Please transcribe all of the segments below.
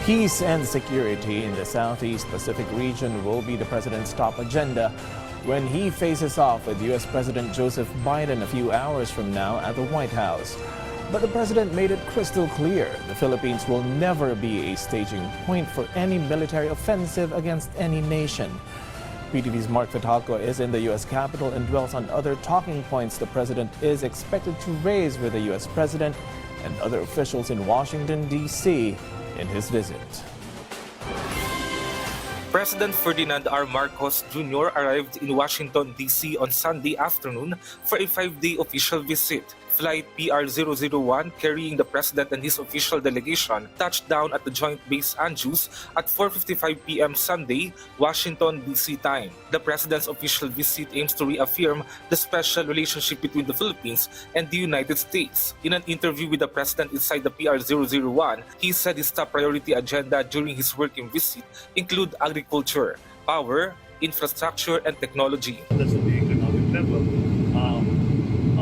Peace and security in the Southeast Pacific region will be the president's top agenda when he faces off with U.S. President Joseph Biden a few hours from now at the White House. But the president made it crystal clear the Philippines will never be a staging point for any military offensive against any nation. PTV's Mark Fatalco is in the U.S. Capitol and dwells on other talking points the president is expected to raise with the U.S. president and other officials in Washington, D.C. in his visit. President Ferdinand R. Marcos Jr. arrived in Washington, D.C. on Sunday afternoon for a 5-day official visit. Flight PR-001 carrying the president and his official delegation touched down at the Joint Base Anjus at 4:55 p.m. Sunday, Washington, D.C. time. The president's official visit aims to reaffirm the special relationship between the Philippines and the United States. In an interview with the president inside the PR-001, he said his top priority agenda during his working visit include agriculture, power, infrastructure, and technology. That's at the economic level.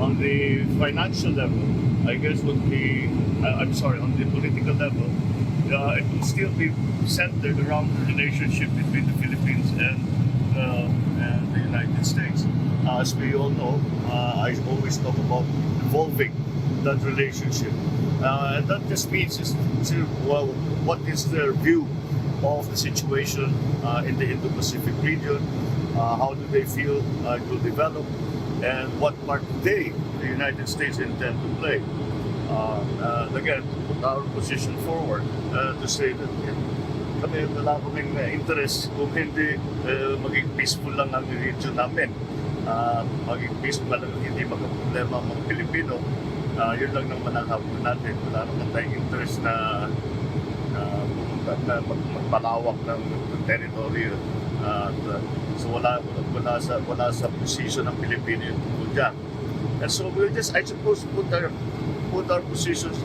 On the financial level, I guess on the political level, it will still be centered around the relationship between the Philippines and the United States. As we all know, I always talk about evolving that relationship. And that just means what is their view of the situation in the Indo-Pacific region, how do they feel it will develop, and what part they, the United States, intend to play. Again, put our position forward to say that kami wala kaming interest kung hindi maging peaceful lang ang region namin. Maging peaceful lang, hindi magka-problema ang mga Pilipino. Yun lang naman ang habol natin. Wala naman tayong interest na magpalawak ng territory. So wala sa position ng Pilipino yung tungkol dyan. And so we'll just, I suppose, put our positions,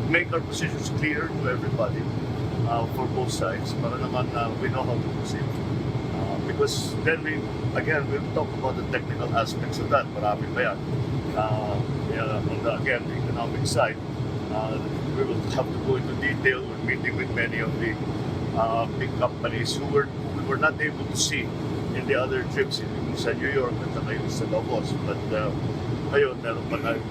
make our positions clear to everybody for both sides. Para naman we know how to proceed. Because then we'll talk about the technical aspects of that. Marami pa yan. On the economic side, we will have to go into detail. We're meeting with many of the big companies who we were not able to see in the other trips in sa New York at saka yung sa Davos. But ngayon, meron pa tayong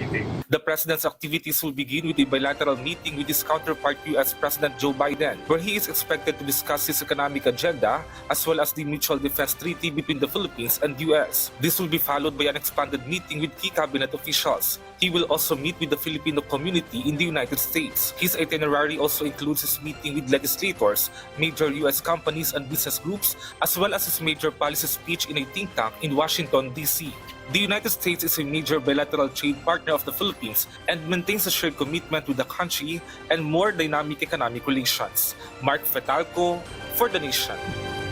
meeting. The president's activities will begin with a bilateral meeting with his counterpart U.S. President Joe Biden, where he is expected to discuss his economic agenda as well as the mutual defense treaty between the Philippines and U.S. This will be followed by an expanded meeting with key cabinet officials. He will also meet with the Filipino community in the United States. His itinerary also includes his meeting with legislators, major U.S. companies and business groups, as well as his major policy speech in a think tank in Washington, D.C. The United States is a major bilateral trade partner of the Philippines and maintains a shared commitment with the country and more dynamic economic relations. Mark Fatalco for The Nation.